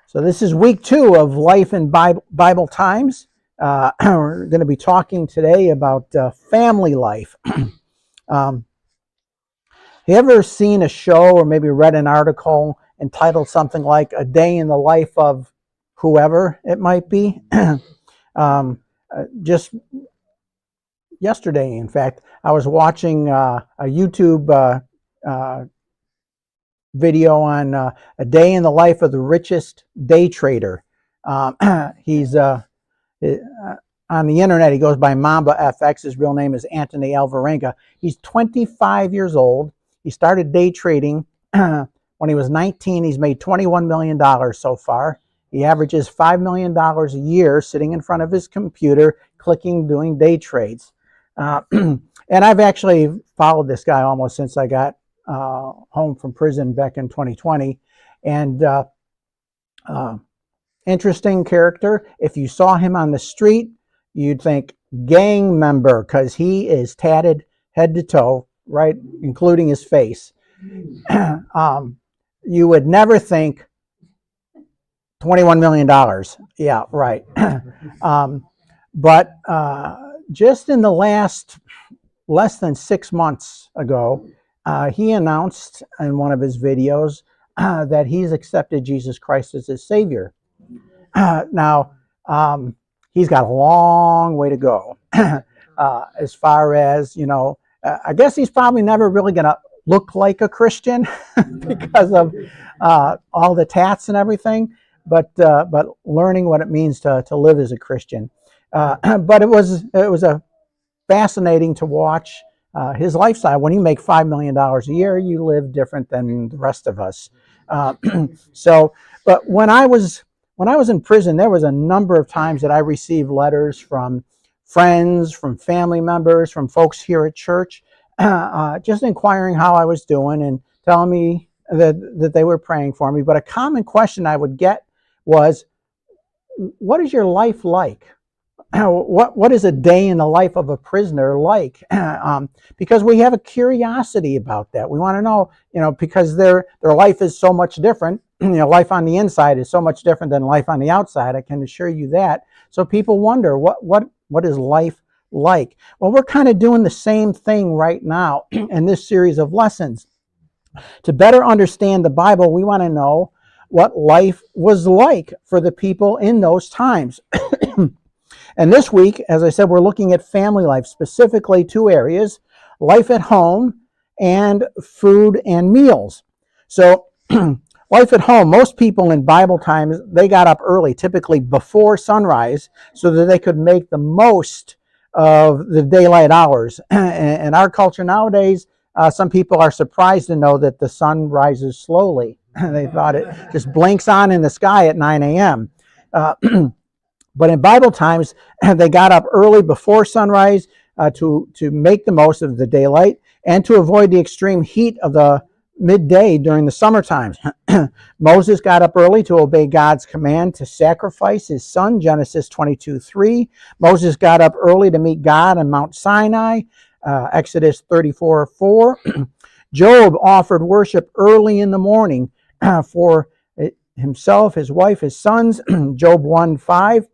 So this is week 2 of Life in Bible Times. We're going to be talking today about family life. Have you ever seen a show or maybe read an article entitled something like A Day in the Life of whoever it might be? Just yesterday, in fact, I was watching a YouTube video on A Day in the Life of the Richest Day Trader. He's on the internet. He goes by Mamba FX. His real name is Anthony Alvarenga. He's 25 years old. He started day trading when he was 19. He's made $21 million so far. He averages $5 million a year sitting in front of his computer, clicking, doing day trades. And I've actually followed this guy almost since I got home from prison back in 2020. And interesting character. If you saw him on the street, you'd think gang member, because he is tatted head to toe, right, including his face. You would never think $21 million. Yeah, right. But just in the last less than 6 months ago, he announced in one of his videos that he's accepted Jesus Christ as his Savior. Now, he's got a long way to go as far as, I guess he's probably never really going to look like a Christian because of all the tats and everything, but learning what it means to live as a Christian. But it was a fascinating to watch his lifestyle. When you make $5 million a year, you live different than the rest of us. But when I was in prison, there was a number of times that I received letters from friends, from family members, from folks here at church, just inquiring how I was doing and telling me that they were praying for me. But a common question I would get was, what is your life like? What is a day in the life of a prisoner like? Because we have a curiosity about that. We want to know, because their life is so much different. Life on the inside is so much different than life on the outside. I can assure you that. So people wonder, what is life like? Well, we're kind of doing the same thing right now in this series of lessons. To better understand the Bible, we want to know what life was like for the people in those times. And this week, as I said, we're looking at family life, specifically 2 areas, life at home and food and meals. So life at home, most people in Bible times, they got up early, typically before sunrise, so that they could make the most of the daylight hours. In our culture nowadays, some people are surprised to know that the sun rises slowly. They thought it just blinks on in the sky at 9 a.m. But in Bible times, they got up early before sunrise to make the most of the daylight and to avoid the extreme heat of the midday during the summer times. Moses got up early to obey God's command to sacrifice his son, Genesis 22:3. Moses got up early to meet God on Mount Sinai, Exodus 34:4. Job offered worship early in the morning for himself, his wife, his sons, Job 1:5.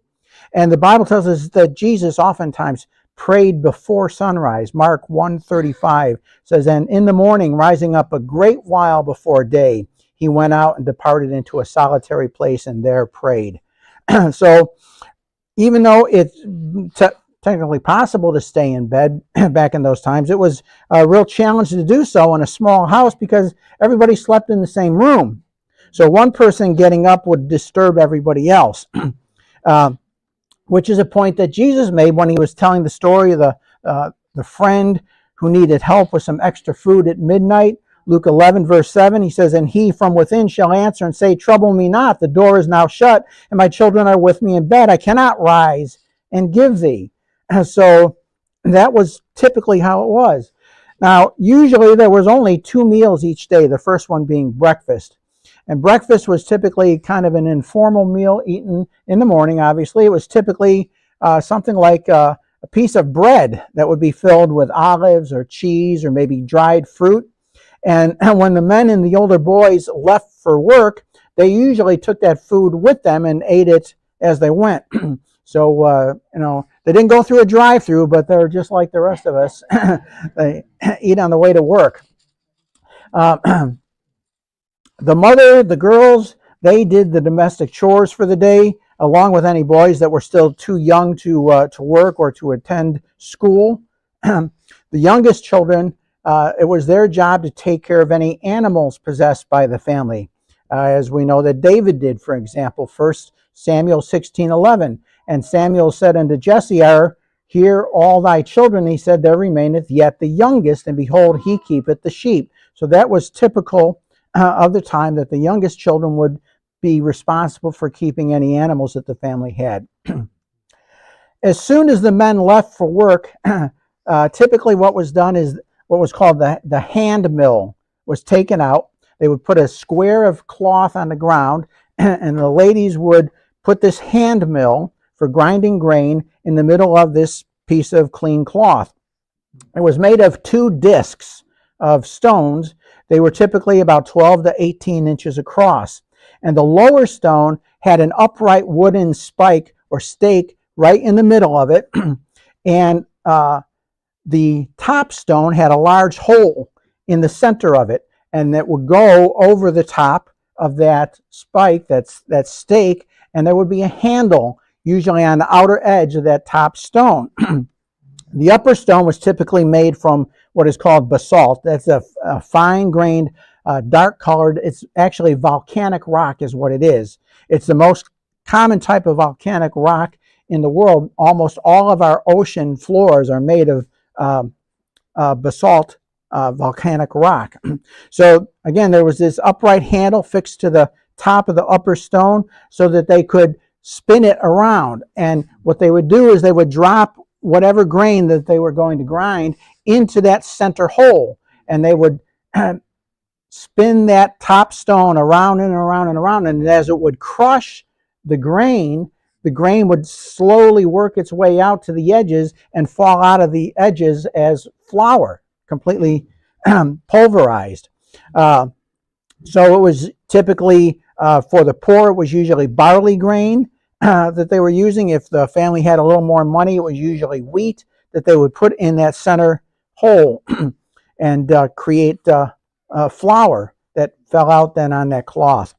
And the Bible tells us that Jesus oftentimes prayed before sunrise. Mark 1:35 says, and in the morning, rising up a great while before day, he went out and departed into a solitary place and there prayed. So even though it's technically possible to stay in bed back in those times, it was a real challenge to do so in a small house because everybody slept in the same room. So one person getting up would disturb everybody else. Which is a point that Jesus made when he was telling the story of the friend who needed help with some extra food at midnight. Luke 11, verse 7, he says, and he from within shall answer and say, trouble me not, the door is now shut, and my children are with me in bed. I cannot rise and give thee. So that was typically how it was. Now, usually there was only 2 meals each day, the first one being breakfast. And breakfast was typically kind of an informal meal eaten in the morning, obviously. It was typically something like a piece of bread that would be filled with olives or cheese or maybe dried fruit. And when the men and the older boys left for work, they usually took that food with them and ate it as they went. So, they didn't go through a drive-through, but they're just like the rest of us. They eat on the way to work. The mother, the girls, they did the domestic chores for the day, along with any boys that were still too young to work or to attend school. The youngest children, it was their job to take care of any animals possessed by the family, as we know that David did, for example, 1 Samuel 16:11. And Samuel said unto Jesse, Hear all thy children. He said, There remaineth yet the youngest, and behold, he keepeth the sheep. So that was typical of the time, that the youngest children would be responsible for keeping any animals that the family had. As soon as the men left for work, typically what was done is what was called the hand mill was taken out. They would put a square of cloth on the ground, and the ladies would put this hand mill for grinding grain in the middle of this piece of clean cloth. It was made of 2 discs of stones. They were typically about 12 to 18 inches across. And the lower stone had an upright wooden spike or stake right in the middle of it. And the top stone had a large hole in the center of it, and that would go over the top of that spike, that stake, and there would be a handle usually on the outer edge of that top stone. The upper stone was typically made from what is called basalt. That's a fine-grained, dark-colored, it's actually volcanic rock is what it is. It's the most common type of volcanic rock in the world. Almost all of our ocean floors are made of basalt volcanic rock. So again, there was this upright handle fixed to the top of the upper stone so that they could spin it around. And what they would do is they would drop whatever grain that they were going to grind into that center hole, and they would spin that top stone around and around and around, and as it would crush the grain would slowly work its way out to the edges and fall out of the edges as flour, completely pulverized. So it was typically, for the poor, it was usually barley grain that they were using. If the family had a little more money, it was usually wheat that they would put in that center hole and create flour that fell out then on that cloth.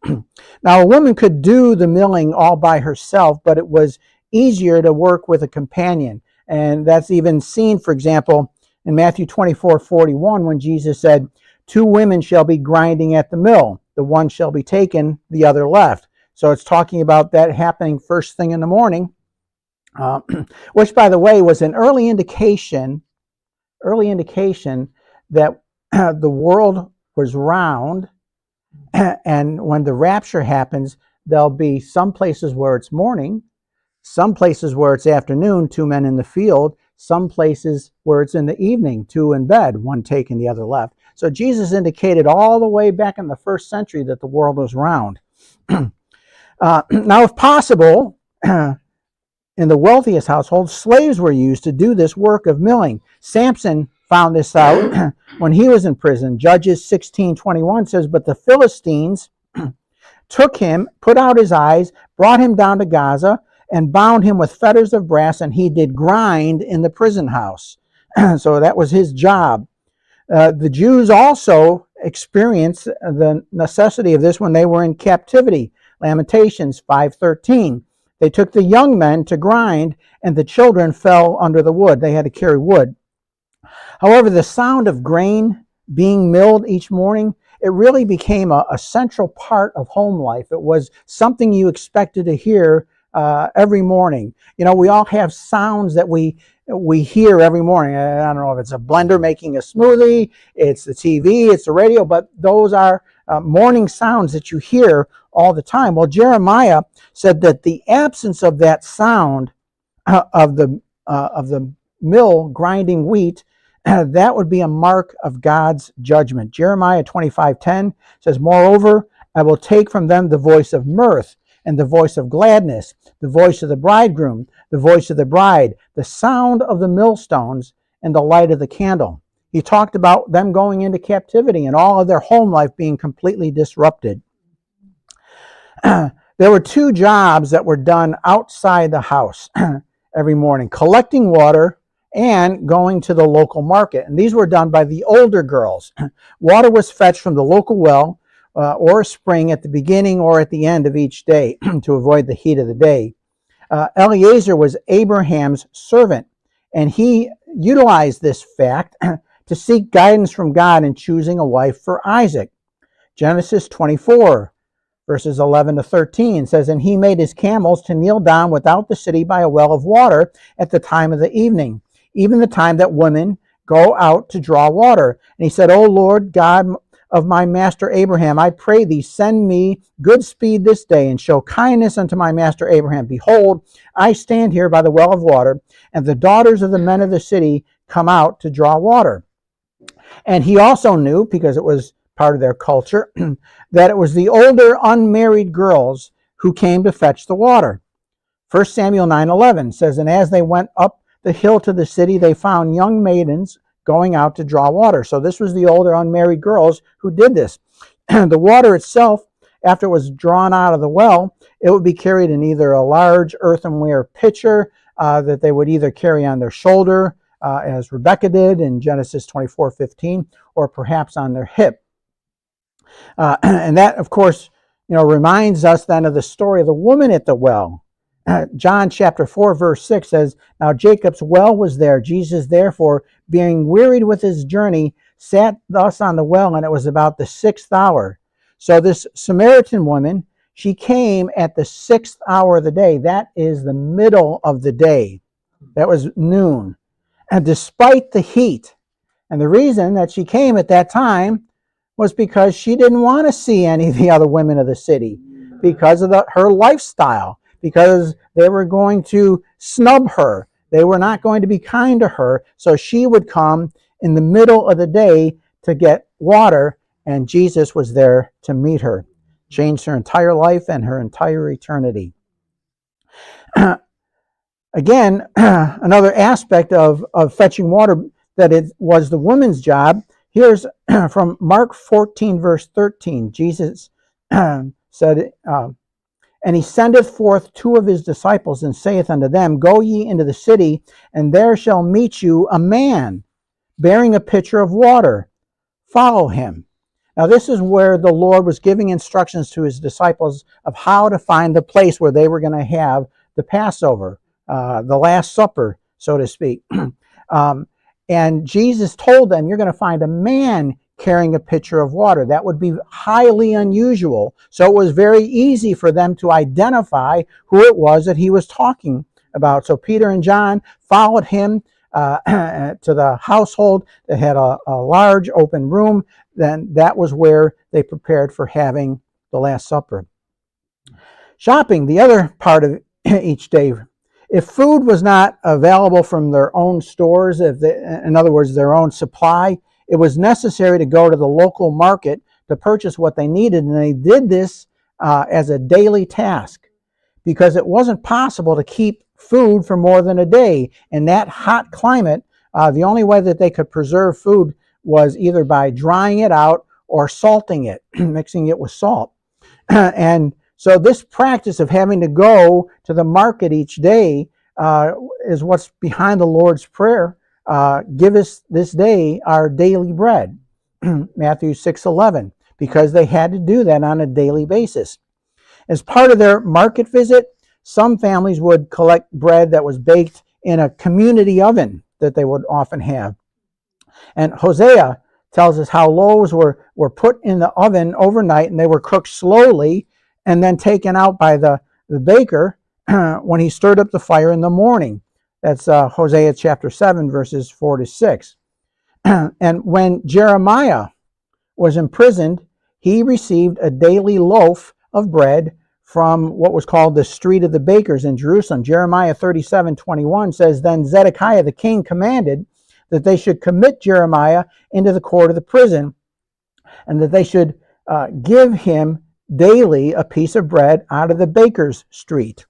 Now, a woman could do the milling all by herself, but it was easier to work with a companion. And that's even seen, for example, in Matthew 24:41, when Jesus said, 2 women shall be grinding at the mill. The one shall be taken, the other left. So it's talking about that happening first thing in the morning, which, by the way, was an early indication that the world was round. And when the rapture happens, there'll be some places where it's morning, some places where it's afternoon, 2 men in the field, some places where it's in the evening, 2 in bed, one taken, the other left. So Jesus indicated all the way back in the 1st century that the world was round. Now, if possible, in the wealthiest households, slaves were used to do this work of milling. Samson found this out when he was in prison. Judges 16:21 says, But the Philistines took him, put out his eyes, brought him down to Gaza, and bound him with fetters of brass, and he did grind in the prison house. So that was his job. The Jews also experienced the necessity of this when they were in captivity. Lamentations 5:13. They took the young men to grind, and the children fell under the wood. They had to carry wood. However, the sound of grain being milled each morning, it really became a central part of home life. It was something you expected to hear every morning. You know, we all have sounds that we hear every morning. I don't know if it's a blender making a smoothie, it's the TV, it's the radio, but those are morning sounds that you hear all the time. Well, Jeremiah said that the absence of that sound of the mill grinding wheat, that would be a mark of God's judgment. Jeremiah 25:10 says, Moreover, I will take from them the voice of mirth and the voice of gladness, the voice of the bridegroom, the voice of the bride, the sound of the millstones, and the light of the candle. He talked about them going into captivity and all of their home life being completely disrupted. There were two jobs that were done outside the house every morning: collecting water and going to the local market. And these were done by the older girls. Water was fetched from the local well or a spring at the beginning or at the end of each day to avoid the heat of the day. Eliezer was Abraham's servant, and he utilized this fact to seek guidance from God in choosing a wife for Isaac. Genesis 24, verses 11 to 13 says, "And he made his camels to kneel down without the city by a well of water at the time of the evening, even the time that women go out to draw water. And he said, O Lord God of my master Abraham, I pray thee, send me good speed this day, and show kindness unto my master Abraham. Behold, I stand here by the well of water, and the daughters of the men of the city come out to draw water." And he also knew, because it was part of their culture, that it was the older unmarried girls who came to fetch the water. 1 Samuel 9:11 says, "And as they went up the hill to the city, they found young maidens going out to draw water." So this was the older unmarried girls who did this. The water itself, after it was drawn out of the well, it would be carried in either a large earthenware pitcher that they would either carry on their shoulder, as Rebecca did in Genesis 24:15, or perhaps on their hip. And that, of course, reminds us then of the story of the woman at the well. John chapter 4, verse 6 says, "Now Jacob's well was there. Jesus, therefore, being wearied with his journey, sat thus on the well, and it was about the 6th hour." So this Samaritan woman, she came at the 6th hour of the day. That is the middle of the day. That was noon. And despite the heat, and the reason that she came at that time was because she didn't want to see any of the other women of the city, because of her lifestyle, because they were going to snub her. They were not going to be kind to her. So she would come in the middle of the day to get water, and Jesus was there to meet her. Changed her entire life and her entire eternity. Again, another aspect of fetching water, that it was the woman's job. Here's from Mark 14, verse 13. Jesus said, "And he sendeth forth two of his disciples, and saith unto them, Go ye into the city, and there shall meet you a man bearing a pitcher of water. Follow him." Now this is where the Lord was giving instructions to his disciples of how to find the place where they were going to have the Passover, the Last Supper, so to speak. And Jesus told them, you're going to find a man carrying a pitcher of water. That would be highly unusual. So it was very easy for them to identify who it was that he was talking about. So Peter and John followed him to the household that had a large open room. Then that was where they prepared for having the Last Supper. Shopping, the other part of each day. If food was not available from their own stores, in other words, their own supply, it was necessary to go to the local market to purchase what they needed. And they did this as a daily task, because it wasn't possible to keep food for more than a day. In that hot climate, the only way that they could preserve food was either by drying it out or salting it, mixing it with salt. And so this practice of having to go to the market each day is what's behind the Lord's Prayer. Give us this day our daily bread, Matthew 6:11, because they had to do that on a daily basis. As part of their market visit, some families would collect bread that was baked in a community oven that they would often have. And Hosea tells us how loaves were put in the oven overnight, and they were cooked slowly and then taken out by the baker when he stirred up the fire in the morning. That's Hosea chapter 7, verses 4 to 6. And when Jeremiah was imprisoned, he received a daily loaf of bread from what was called the Street of the Bakers in Jerusalem. Jeremiah 37:21 says, "Then Zedekiah the king commanded that they should commit Jeremiah into the court of the prison, and that they should give him daily a piece of bread out of the baker's street."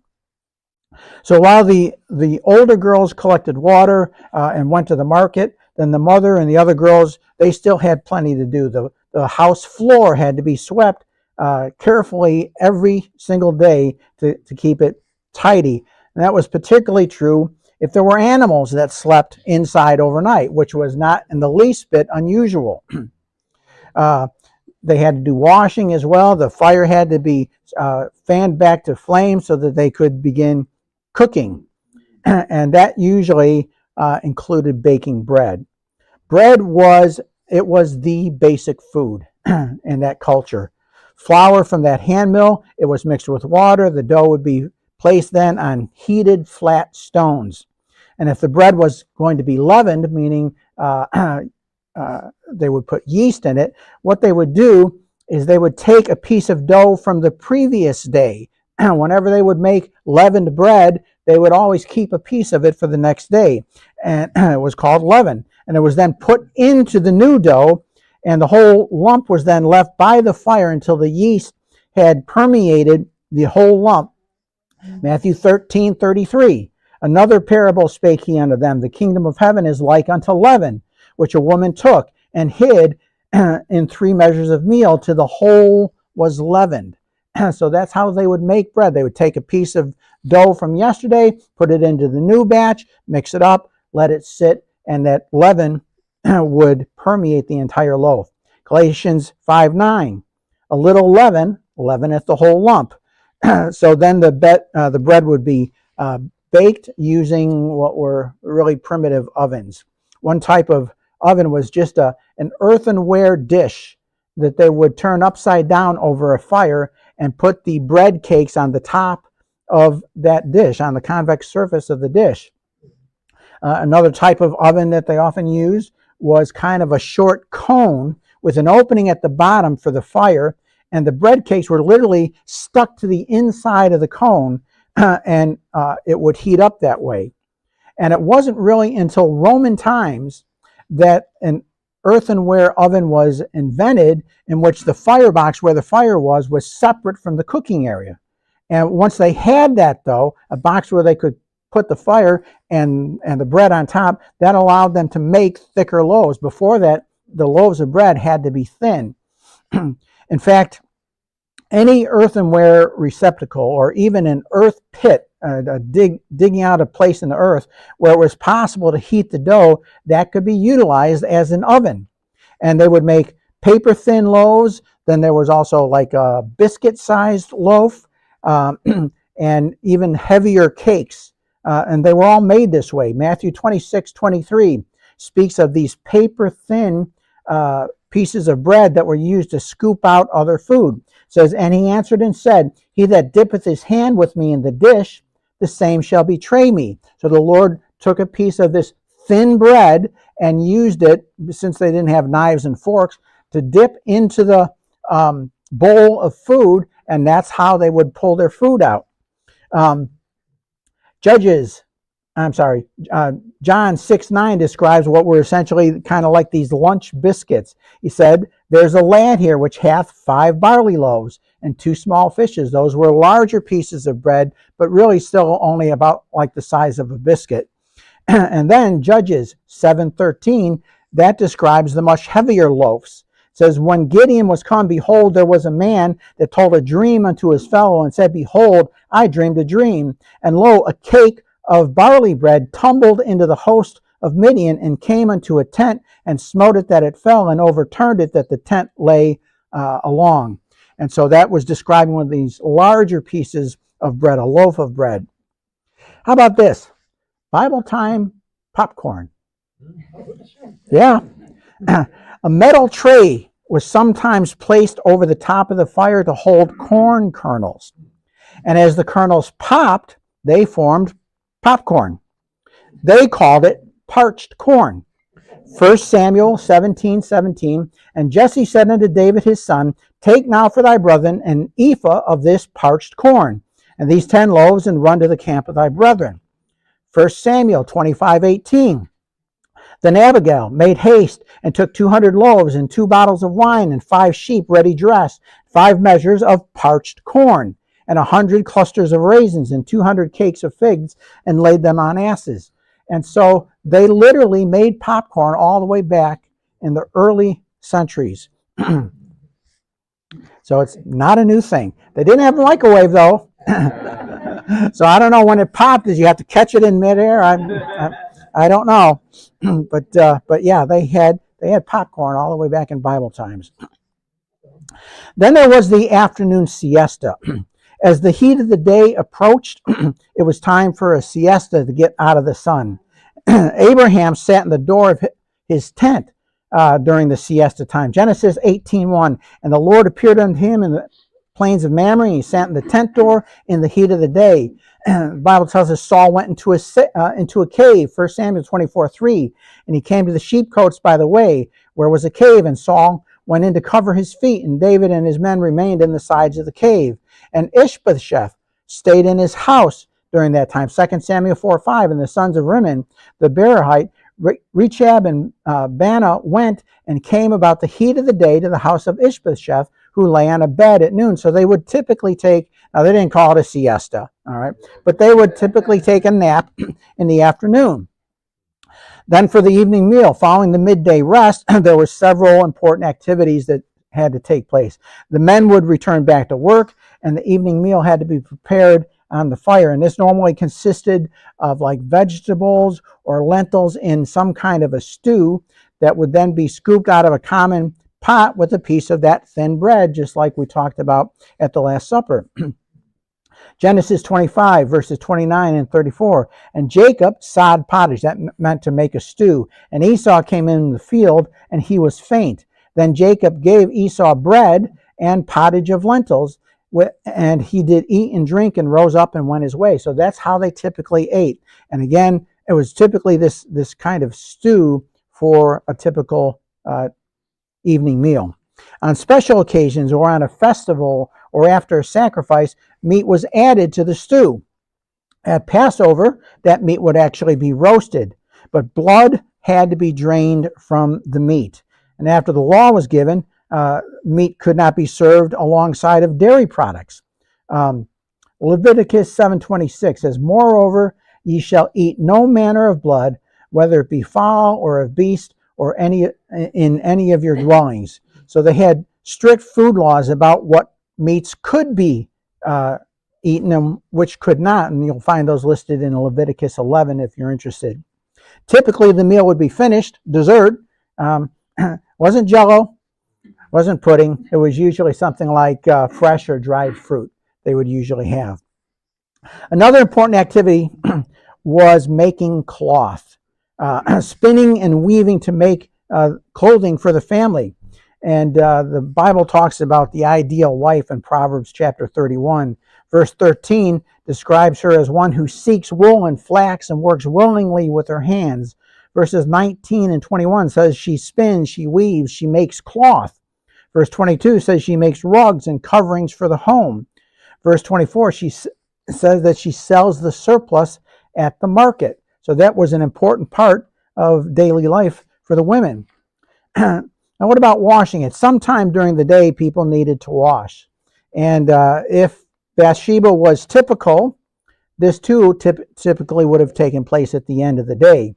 So while the older girls collected water and went to the market, then the mother and the other girls, they still had plenty to do. The house floor had to be swept carefully every single day to keep it tidy. And that was particularly true if there were animals that slept inside overnight, which was not in the least bit unusual. They had to do washing as well. The fire had to be fanned back to flame so that they could begin cooking. And that usually included baking bread. Bread was the basic food in that culture. Flour from that hand mill, it was mixed with water. The dough would be placed then on heated flat stones. And if the bread was going to be leavened, meaning they would put yeast in it, what they would do is they would take a piece of dough from the previous day. Whenever they would make leavened bread, they would always keep a piece of it for the next day. And it was called leaven. And it was then put into the new dough, and the whole lump was then left by the fire until the yeast had permeated the whole lump. Matthew 13:33. Another parable spake he unto them, the kingdom of heaven is like unto leaven, which a woman took and hid in 3 measures of meal till the whole was leavened. So that's how they would make bread. They would take a piece of dough from yesterday, put it into the new batch, mix it up, let it sit, and that leaven would permeate the entire loaf. Galatians 5:9. A little leaven leaveneth the whole lump. So then the bread would be baked using what were really primitive ovens. One type of oven was just an earthenware dish that they would turn upside down over a fire and put the bread cakes on the top of that dish, on the convex surface of the dish. Another type of oven that they often used was kind of a short cone with an opening at the bottom for the fire, and the bread cakes were literally stuck to the inside of the cone, and it would heat up that way. And it wasn't really until Roman times that an earthenware oven was invented, in which the firebox where the fire was separate from the cooking area. And once they had that, though, a box where they could put the fire and the bread on top, that allowed them to make thicker loaves. Before that, the loaves of bread had to be thin. In fact, any earthenware receptacle or even an earth pit, digging out a place in the earth where it was possible to heat the dough, that could be utilized as an oven. And they would make paper thin loaves. Then there was also like a biscuit sized loaf and even heavier cakes. And they were all made this way. Matthew 26:23 speaks of these paper thin pieces of bread that were used to scoop out other food. It says, and he answered and said, he that dippeth his hand with me in the dish, the same shall betray me. So the Lord took a piece of this thin bread and used it, since they didn't have knives and forks, to dip into the bowl of food, and that's how they would pull their food out. John 6:9 describes what were essentially kind of like these lunch biscuits. He said, there's a lad here which hath 5 barley loaves and 2 small fishes. Those were larger pieces of bread, but really still only about like the size of a biscuit. And then Judges 7:13, that describes the much heavier loaves. It says, when Gideon was come, behold, there was a man that told a dream unto his fellow and said, behold, I dreamed a dream. And lo, a cake of barley bread tumbled into the host of Midian and came unto a tent and smote it that it fell and overturned it that the tent lay along. And so that was describing one of these larger pieces of bread, a loaf of bread. How about this? Bible time popcorn. Yeah. A metal tray was sometimes placed over the top of the fire to hold corn kernels. And as the kernels popped, they formed popcorn. They called it parched corn. 1 Samuel 17:17, and Jesse said unto David his son, take now for thy brethren an ephah of this parched corn, and these 10 loaves, and run to the camp of thy brethren. 1 Samuel 25:18. Then Abigail made haste and took 200 loaves and 2 bottles of wine and 5 sheep ready dressed, 5 measures of parched corn, and 100 clusters of raisins and 200 cakes of figs, and laid them on asses. And so they literally made popcorn all the way back in the early centuries. So it's not a new thing. They didn't have a microwave, though. So I don't know when it popped. Did you have to catch it in midair? I don't know. But yeah, they had popcorn all the way back in Bible times. Then there was the afternoon siesta. As the heat of the day approached, it was time for a siesta to get out of the sun. Abraham sat in the door of his tent during the siesta time. Genesis 18:1. And the Lord appeared unto him in the plains of Mamre, and he sat in the tent door in the heat of the day. The Bible tells us Saul went into a cave, 1 Samuel 24:3, and he came to the sheepcotes by the way, where was a cave, and Saul went in to cover his feet, and David and his men remained in the sides of the cave. And Ishbosheth stayed in his house during that time. 2 Samuel 4:5, and the sons of Rimmon, the Berahite, Rechab and Baanah went and came about the heat of the day to the house of Ishbosheth, who lay on a bed at noon. So they would typically take, now they didn't call it a siesta, all right, but they would typically take a nap in the afternoon. Then for the evening meal, following the midday rest, there were several important activities that had to take place. The men would return back to work, and the evening meal had to be prepared on the fire. And this normally consisted of like vegetables or lentils in some kind of a stew that would then be scooped out of a common pot with a piece of that thin bread, just like we talked about at the Last Supper. Genesis 25, verses 29 and 34. And Jacob sod pottage, that meant to make a stew. And Esau came in the field, and he was faint. Then Jacob gave Esau bread and pottage of lentils, and he did eat and drink and rose up and went his way. So that's how they typically ate. And again, it was typically this kind of stew for a typical evening meal. On special occasions or on a festival or after a sacrifice, meat was added to the stew. At Passover, that meat would actually be roasted, but blood had to be drained from the meat. And after the law was given, meat could not be served alongside of dairy products. Leviticus 7:26 says, "Moreover, ye shall eat no manner of blood, whether it be fowl or of beast, or in any of your dwellings." So they had strict food laws about what meats could be eaten and which could not, and you'll find those listed in Leviticus 11 if you're interested. Typically, the meal would be finished, dessert. Wasn't Jell-O, wasn't pudding. It was usually something like fresh or dried fruit they would usually have. Another important activity was making cloth, spinning and weaving to make clothing for the family. And the Bible talks about the ideal wife in Proverbs chapter 31. Verse 13 describes her as one who seeks wool and flax and works willingly with her hands. Verses 19 and 21 says she spins, she weaves, she makes cloth. Verse 22 says she makes rugs and coverings for the home. Verse 24, she says that she sells the surplus at the market. So that was an important part of daily life for the women. Now, what about washing it? Sometime during the day, people needed to wash. And if Bathsheba was typical, this too typically would have taken place at the end of the day.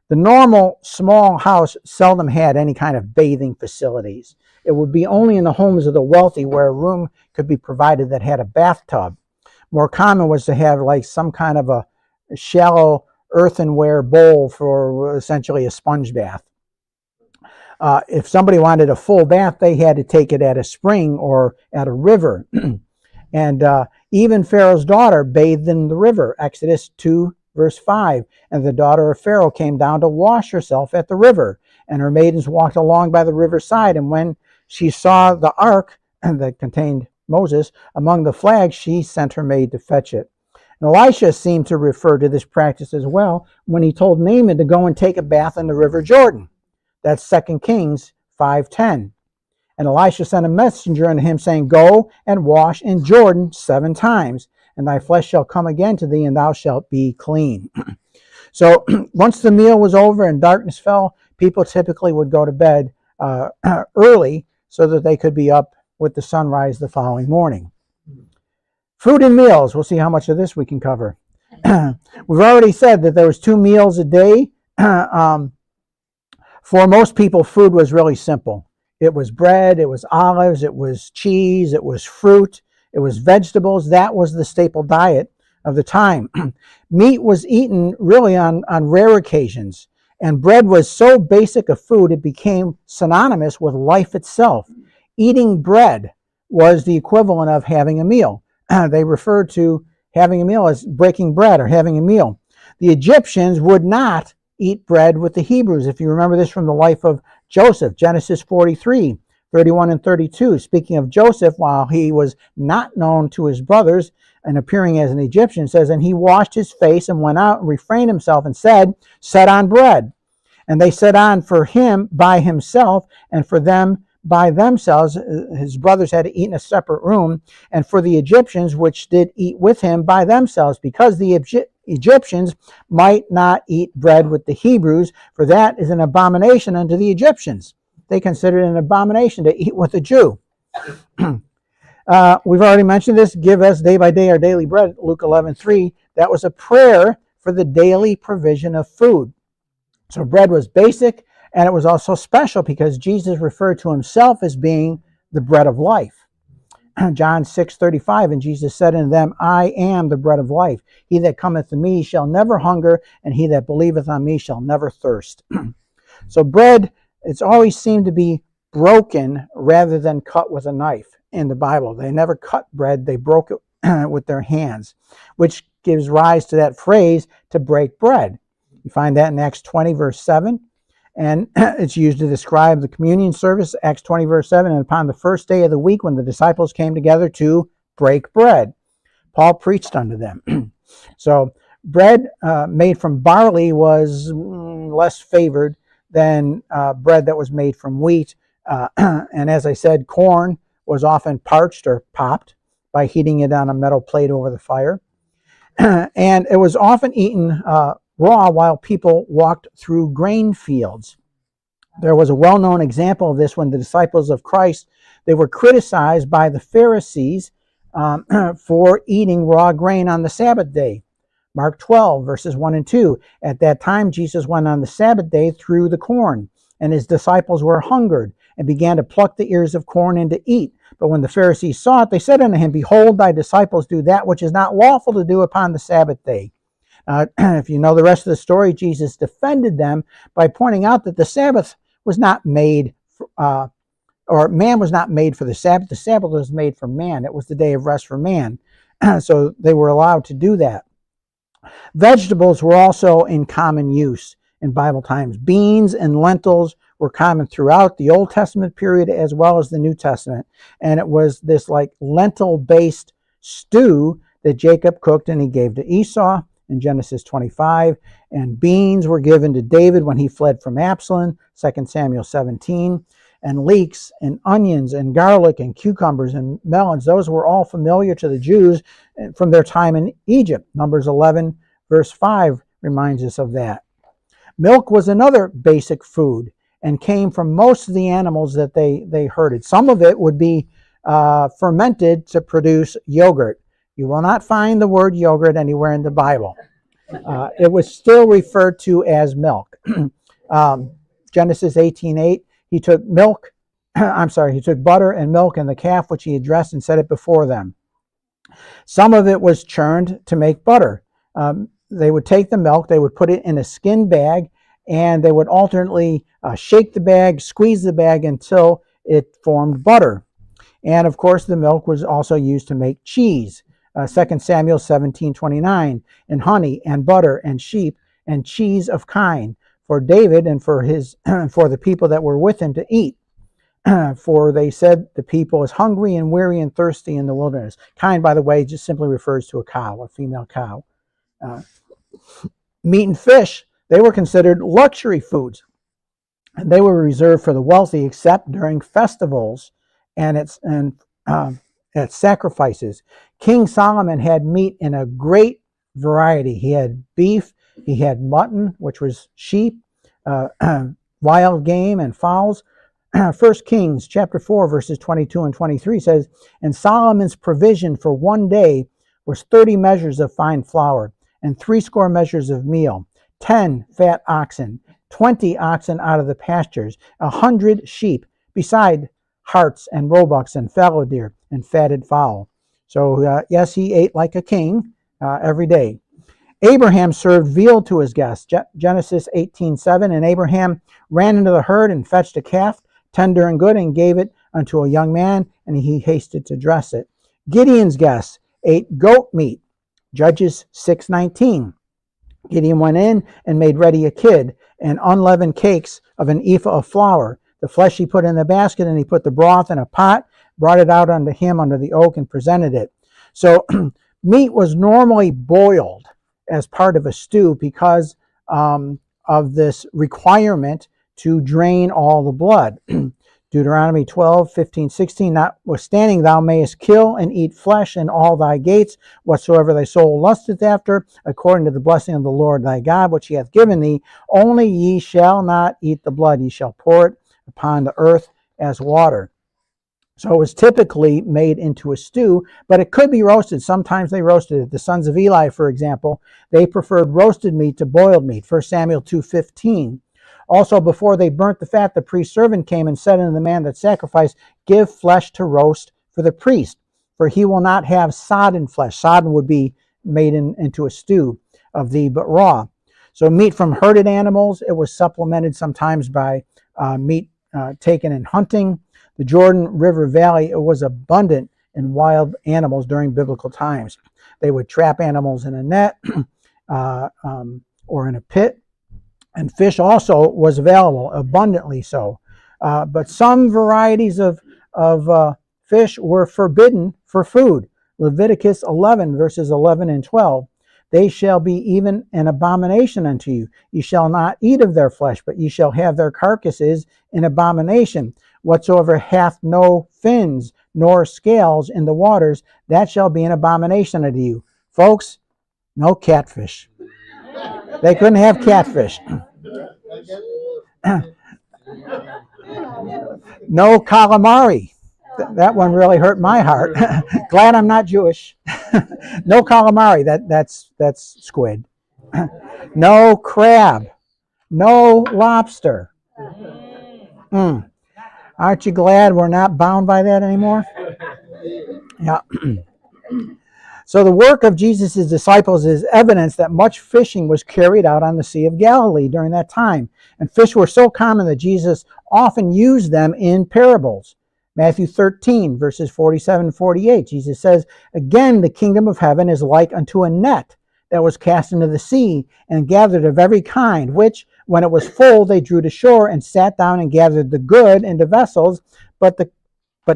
The normal small house seldom had any kind of bathing facilities. It would be only in the homes of the wealthy where a room could be provided that had a bathtub. More common was to have like some kind of a shallow earthenware bowl for essentially a sponge bath. If somebody wanted a full bath, they had to take it at a spring or at a river. And even Pharaoh's daughter bathed in the river. Exodus 2, verse 5. And the daughter of Pharaoh came down to wash herself at the river. And her maidens walked along by the riverside. And when she saw the ark that contained Moses among the flags, she sent her maid to fetch it. And Elisha seemed to refer to this practice as well when he told Naaman to go and take a bath in the river Jordan. That's 2 Kings 5:10. And Elisha sent a messenger unto him, saying, Go and wash in Jordan 7 times, and thy flesh shall come again to thee, and thou shalt be clean. So once the meal was over and darkness fell, people typically would go to bed early so that they could be up with the sunrise the following morning. Food and meals. We'll see how much of this we can cover. We've already said that there was 2 meals a day. For most people, food was really simple. It was bread, it was olives, it was cheese, it was fruit, it was vegetables. That was the staple diet of the time. Meat was eaten really on rare occasions, and bread was so basic a food it became synonymous with life itself. Eating bread was the equivalent of having a meal. They referred to having a meal as breaking bread or having a meal. The Egyptians would not eat bread with the Hebrews. If you remember this from the life of Joseph, Genesis 43, 31 and 32. Speaking of Joseph, while he was not known to his brothers and appearing as an Egyptian, says, and he washed his face and went out and refrained himself and said, set on bread. And they set on for him by himself, and for them by themselves. His brothers had to eat in a separate room, and for the Egyptians which did eat with him by themselves, because the Egyptians might not eat bread with the Hebrews, for that is an abomination unto the Egyptians. They considered it an abomination to eat with a Jew. We've already mentioned this. Give us day by day our daily bread, Luke 11:3. That was a prayer for the daily provision of food. So bread was basic, and it was also special because Jesus referred to himself as being the bread of life. John 6:35, and Jesus said unto them, I am the bread of life. He that cometh to me shall never hunger, and he that believeth on me shall never thirst. So bread, it's always seemed to be broken rather than cut with a knife in the Bible. They never cut bread, they broke it with their hands, which gives rise to that phrase, to break bread. You find that in Acts 20, verse 7. And it's used to describe the communion service, Acts 20, verse 7, and upon the first day of the week when the disciples came together to break bread, Paul preached unto them. So bread made from barley was less favored than bread that was made from wheat. And as I said, corn was often parched or popped by heating it on a metal plate over the fire. And it was often eaten raw while people walked through grain fields. There was a well-known example of this when the disciples of Christ, they were criticized by the Pharisees for eating raw grain on the Sabbath day. Mark 12, verses 1 and 2. At that time, Jesus went on the Sabbath day through the corn, and his disciples were hungered and began to pluck the ears of corn and to eat. But when the Pharisees saw it, they said unto him, behold, thy disciples do that which is not lawful to do upon the Sabbath day. If you know the rest of the story, Jesus defended them by pointing out that the Sabbath was not made, or man was not made for the Sabbath. The Sabbath was made for man. It was the day of rest for man. So they were allowed to do that. Vegetables were also in common use in Bible times. Beans and lentils were common throughout the Old Testament period as well as the New Testament. And it was this like lentil-based stew that Jacob cooked and he gave to Esau in Genesis 25, and beans were given to David when he fled from Absalom, 2 Samuel 17, and leeks and onions and garlic and cucumbers and melons, those were all familiar to the Jews from their time in Egypt. Numbers 11, verse 5 reminds us of that. Milk was another basic food and came from most of the animals that they herded. Some of it would be fermented to produce yogurt. You will not find the word yogurt anywhere in the Bible. It was still referred to as milk. Genesis 18:8, he took butter and milk and the calf which he had dressed and set it before them. Some of it was churned to make butter. They would take the milk, they would put it in a skin bag, and they would alternately shake the bag, squeeze the bag until it formed butter. And of course, the milk was also used to make cheese. 2 Samuel 17:29, and honey and butter and sheep and cheese of kine for David and for the people that were with him to eat. For they said the people is hungry and weary and thirsty in the wilderness. Kine, by the way, just simply refers to a cow, a female cow. Meat and fish, they were considered luxury foods. And they were reserved for the wealthy except during festivals and at sacrifices. King Solomon had meat in a great variety. He had beef, he had mutton, which was sheep, wild game and fowls. 1 Kings chapter 4, verses 22 and 23 says, and Solomon's provision for one day was 30 measures of fine flour, and 80 measures of meal, 10 fat oxen, 20 oxen out of the pastures, 100 sheep, beside harts and roebucks and fallow deer and fatted fowl. So yes, he ate like a king every day. Abraham served veal to his guests. Genesis 18:7. And Abraham ran into the herd and fetched a calf, tender and good, and gave it unto a young man, and he hasted to dress it. Gideon's guests ate goat meat. Judges 6:19. Gideon went in and made ready a kid and unleavened cakes of an ephah of flour. The flesh he put in the basket, and he put the broth in a pot, brought it out unto him under the oak, and presented it. So meat was normally boiled as part of a stew because of this requirement to drain all the blood. Deuteronomy 12:15-16, notwithstanding thou mayest kill and eat flesh in all thy gates, whatsoever thy soul lusteth after, according to the blessing of the Lord thy God, which he hath given thee, only ye shall not eat the blood, ye shall pour it upon the earth as water. So it was typically made into a stew, but it could be roasted. Sometimes they roasted it. The sons of Eli, for example, they preferred roasted meat to boiled meat. 1 Samuel 2:15. Also, before they burnt the fat, the priest's servant came and said unto the man that sacrificed, give flesh to roast for the priest, for he will not have sodden flesh. Sodden would be made into a stew of thee, but raw. So meat from herded animals, it was supplemented sometimes by meat taken in hunting. The Jordan River Valley, it was abundant in wild animals during biblical times. They would trap animals in a net or in a pit. And fish also was available, abundantly so. But some varieties of fish were forbidden for food. Leviticus 11, verses 11 and 12. They shall be even an abomination unto you. You shall not eat of their flesh, but ye shall have their carcasses in abomination. Whatsoever hath no fins nor scales in the waters, that shall be an abomination unto you. Folks, no catfish. They couldn't have catfish. No calamari. That one really hurt my heart. Glad I'm not Jewish. No calamari. That's squid. No crab. No lobster. Aren't you glad we're not bound by that anymore? Yeah. So the work of Jesus' disciples is evidence that much fishing was carried out on the Sea of Galilee during that time. And fish were so common that Jesus often used them in parables. Matthew 13, verses 47 and 48, Jesus says, again, the kingdom of heaven is like unto a net that was cast into the sea and gathered of every kind, which, when it was full, they drew to shore and sat down and gathered the good into vessels, but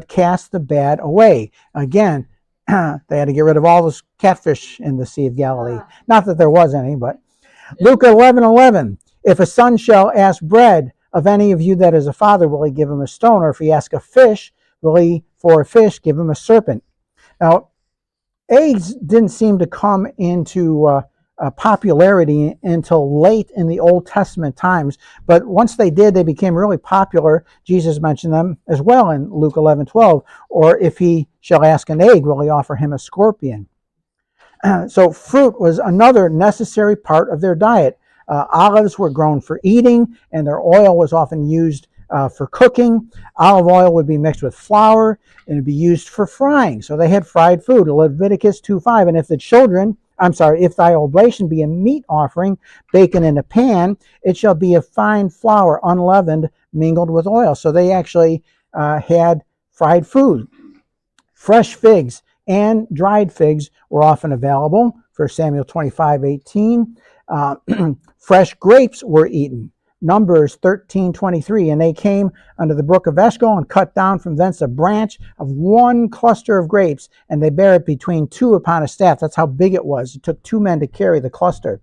cast the bad away. Again, they had to get rid of all those catfish in the Sea of Galilee. Not that there was any, but Luke 11:11. If a son shall ask bread of any of you that is a father, will he give him a stone? Or if he ask a fish, will he for a fish give him a serpent? Now, eggs didn't seem to come into popularity until late in the Old Testament times, but once they did, they became really popular. Jesus mentioned them as well in Luke 11:12. Or if he shall ask an egg, will he offer him a scorpion? So fruit was another necessary part of their diet. Olives were grown for eating, and their oil was often used for cooking. Olive oil would be mixed with flour, and it would be used for frying. So they had fried food. Leviticus 2:5. And if thy oblation be a meat offering, baken in a pan, it shall be of fine flour, unleavened, mingled with oil. So they actually had fried food. Fresh figs and dried figs were often available. 1 Samuel 25:18. Fresh grapes were eaten. Numbers 13:23. And they came unto the brook of Eshcol and cut down from thence a branch of one cluster of grapes, and they bare it between two upon a staff. That's how big it was. It took 2 men to carry the cluster.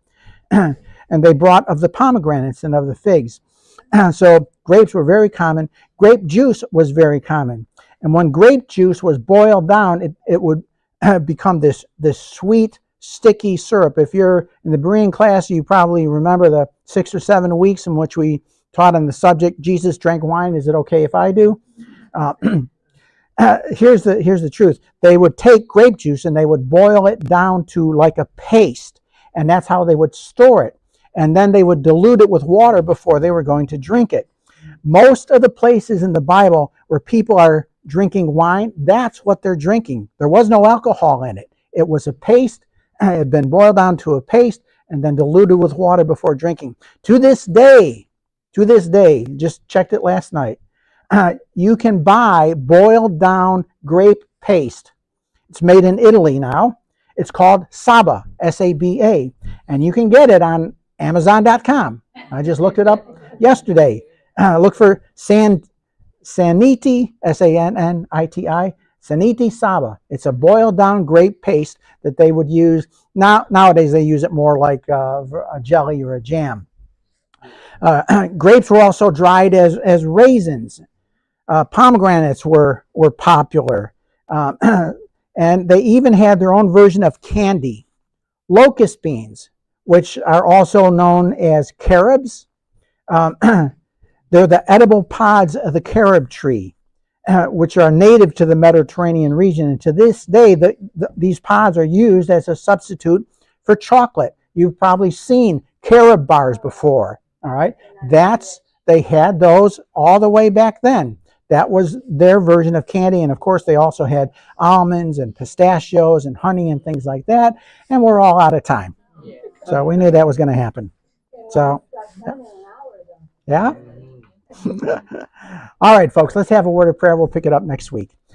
And they brought of the pomegranates and of the figs. So grapes were very common. Grape juice was very common. And when grape juice was boiled down, it would become this sweet, sticky syrup. If you're in the Berean class, you probably remember the 6 or 7 weeks in which we taught on the subject, Jesus drank wine. Is it okay if I do? Here's the truth. They would take grape juice and they would boil it down to like a paste. and that's how they would store it. And then they would dilute it with water before they were going to drink it. Most of the places in the Bible where people are drinking wine, that's what they're drinking. There was no alcohol in it. It was a paste. It had been boiled down to a paste and then diluted with water before drinking. To this day, just checked it last night, you can buy boiled down grape paste. It's made in Italy now. It's called Saba, S-A-B-A, and you can get it on Amazon.com. I just looked it up yesterday. Look for Sanniti, S-A-N-N-I-T-I, Sanniti Saba. It's a boiled down grape paste that they would use. Nowadays they use it more like a jelly or a jam. Grapes were also dried as raisins. Pomegranates were popular. And they even had their own version of candy. Locust beans, which are also known as carobs. They're the edible pods of the carob tree, which are native to the Mediterranean region. And to this day, these pods are used as a substitute for chocolate. You've probably seen carob bars before. All right, they had those all the way back then. That was their version of candy, and of course they also had almonds and pistachios and honey and things like that, and we're all out of time. So we knew that was going to happen. So, yeah? All right, folks, let's have a word of prayer. We'll pick it up next week.